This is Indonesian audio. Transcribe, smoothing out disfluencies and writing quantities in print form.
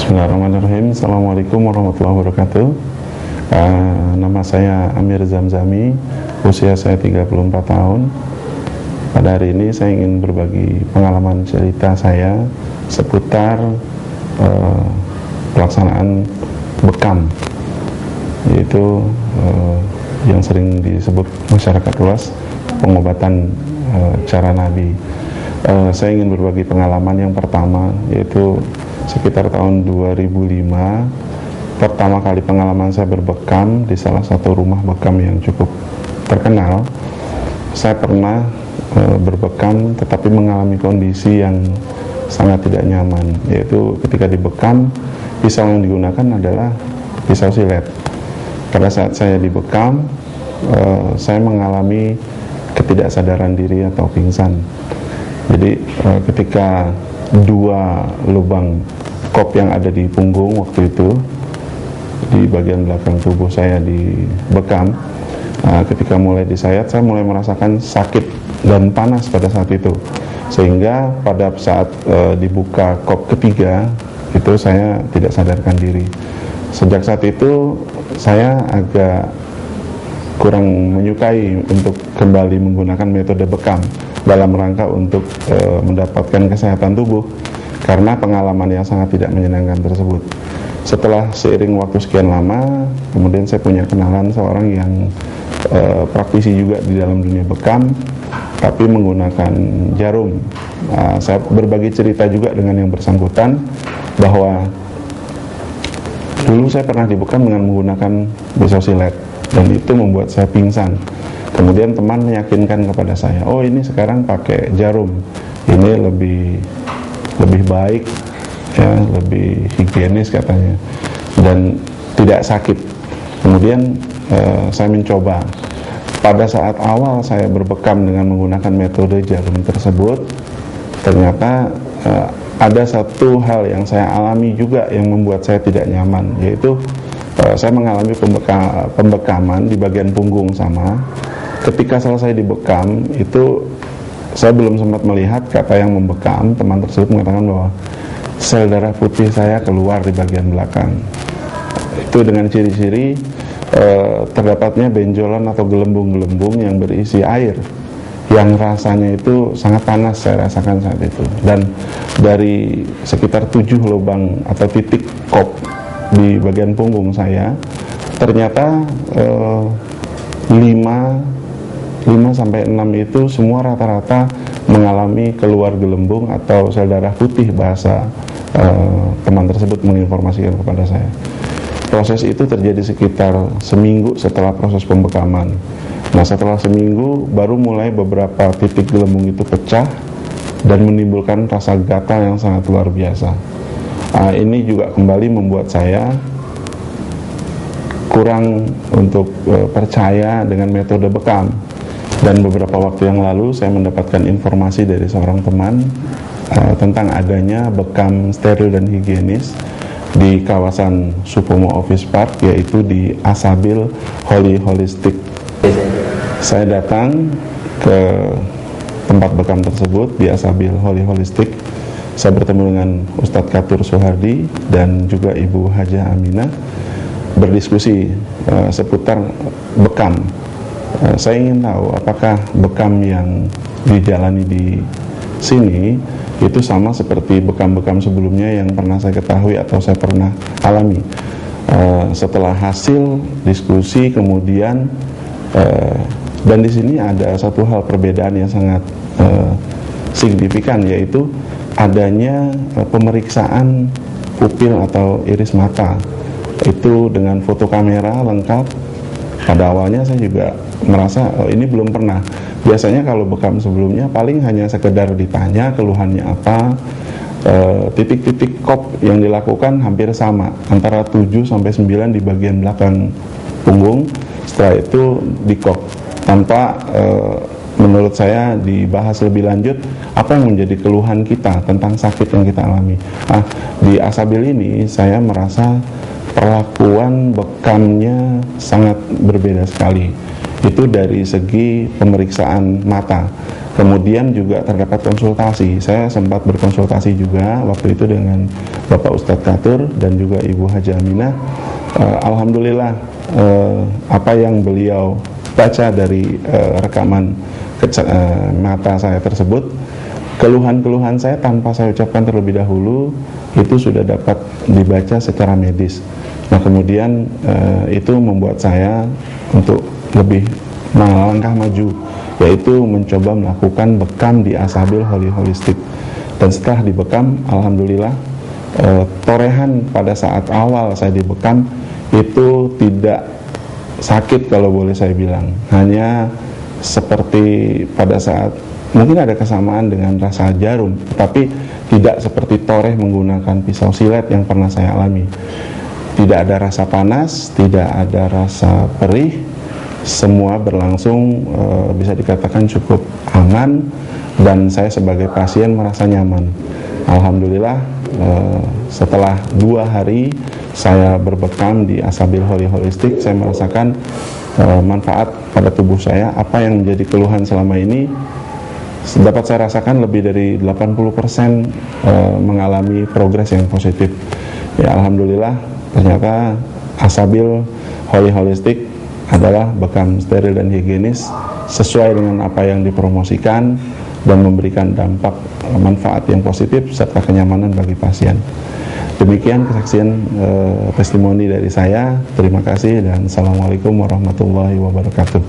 Bismillahirrahmanirrahim. Assalamualaikum warahmatullahi wabarakatuh. Nama saya Amir Zamzami, usia saya 34 tahun. Pada hari ini saya ingin berbagi pengalaman cerita saya seputar pelaksanaan bekam, yaitu yang sering disebut masyarakat luas pengobatan cara Nabi. Saya ingin berbagi pengalaman yang pertama, yaitu sekitar tahun 2005, pertama kali pengalaman saya berbekam di salah satu rumah bekam yang cukup terkenal. Saya pernah berbekam tetapi mengalami kondisi yang sangat tidak nyaman, yaitu ketika dibekam, pisau yang digunakan adalah pisau silet. Pada saat saya dibekam, saya mengalami ketidaksadaran diri atau pingsan. Jadi ketika dua lubang kop yang ada di punggung waktu itu, di bagian belakang tubuh saya dibekam, ketika mulai disayat, saya mulai merasakan sakit dan panas pada saat itu, sehingga pada saat dibuka kop ketiga itu saya tidak sadarkan diri. Sejak saat itu saya agak kurang menyukai untuk kembali menggunakan metode bekam dalam rangka untuk mendapatkan kesehatan tubuh, karena pengalaman yang sangat tidak menyenangkan tersebut. Setelah seiring waktu sekian lama, kemudian saya punya kenalan seorang yang praktisi juga di dalam dunia bekam, tapi menggunakan jarum. Saya berbagi cerita juga dengan yang bersangkutan bahwa dulu saya pernah dibekam dengan menggunakan pisau silet, dan itu membuat saya pingsan. Kemudian teman meyakinkan kepada saya, oh ini sekarang pakai jarum, ini lebih baik, ya, lebih higienis katanya, dan tidak sakit. Kemudian saya mencoba. Pada saat awal saya berbekam dengan menggunakan metode jarum tersebut, ternyata ada satu hal yang saya alami juga yang membuat saya tidak nyaman, yaitu saya mengalami pembekaman di bagian punggung sama. Ketika selesai dibekam itu, saya belum sempat melihat kata yang membekam. Teman tersebut mengatakan bahwa sel darah putih saya keluar di bagian belakang. Itu dengan ciri-ciri terdapatnya benjolan atau gelembung-gelembung yang berisi air, yang rasanya itu sangat panas saya rasakan saat itu. Dan dari sekitar 7 lubang atau titik kop di bagian punggung saya, ternyata 5 sampai 6 itu semua rata-rata mengalami keluar gelembung atau sel darah putih, bahasa teman tersebut menginformasikan kepada saya. Proses itu terjadi sekitar seminggu setelah proses pembekaman. Nah, setelah seminggu baru mulai beberapa titik gelembung itu pecah dan menimbulkan rasa gatal yang sangat luar biasa. Ini juga kembali membuat saya kurang untuk percaya dengan metode bekam. Dan beberapa waktu yang lalu saya mendapatkan informasi dari seorang teman tentang adanya bekam steril dan higienis di kawasan Supomo Office Park, yaitu di Asabil Holy Holistic. Saya datang ke tempat bekam tersebut di Asabil Holy Holistic. Saya bertemu dengan Ustadz Katur Soehardi dan juga Ibu Hajah Aminah, berdiskusi seputar bekam. Saya ingin tahu apakah bekam yang dijalani di sini itu sama seperti bekam-bekam sebelumnya yang pernah saya ketahui atau saya pernah alami. Setelah hasil diskusi kemudian dan di sini ada satu hal perbedaan yang sangat signifikan, yaitu adanya pemeriksaan pupil atau iris mata itu dengan foto kamera lengkap. Pada awalnya saya juga merasa ini belum pernah. Biasanya kalau bekam sebelumnya paling hanya sekedar ditanya keluhannya apa, titik-titik kop yang dilakukan hampir sama, antara 7 sampai 9 di bagian belakang punggung. Setelah itu di kop, tanpa menurut saya dibahas lebih lanjut apa yang menjadi keluhan kita tentang sakit yang kita alami. Di Asabil ini saya merasa perlakuan bekamnya sangat berbeda sekali. Itu dari segi pemeriksaan mata. Kemudian juga terdapat konsultasi. Saya sempat berkonsultasi juga waktu itu dengan Bapak Ustadz Katur dan juga Ibu Haji Aminah. Alhamdulillah apa yang beliau baca dari rekaman mata saya tersebut, keluhan-keluhan saya tanpa saya ucapkan terlebih dahulu itu sudah dapat dibaca secara medis. Nah kemudian itu membuat saya untuk lebih melangkah maju, yaitu mencoba melakukan bekam di As-Sabil Holistik. Dan setelah dibekam, alhamdulillah torehan pada saat awal saya dibekam itu tidak sakit kalau boleh saya bilang, hanya seperti pada saat mungkin ada kesamaan dengan rasa jarum, tapi tidak seperti toreh menggunakan pisau silet yang pernah saya alami. Tidak ada rasa panas, tidak ada rasa perih, semua berlangsung bisa dikatakan cukup aman, dan saya sebagai pasien merasa nyaman. Alhamdulillah setelah 2 hari saya berbekam di As-Sabil Holistik, saya merasakan manfaat pada tubuh saya. Apa yang menjadi keluhan selama ini dapat saya rasakan lebih dari 80% mengalami progres yang positif. Ya alhamdulillah, ternyata As-Sabil Holistik adalah bekam steril dan higienis sesuai dengan apa yang dipromosikan dan memberikan dampak manfaat yang positif serta kenyamanan bagi pasien. Demikian kesaksian testimoni dari saya. Terima kasih dan Assalamualaikum warahmatullahi wabarakatuh.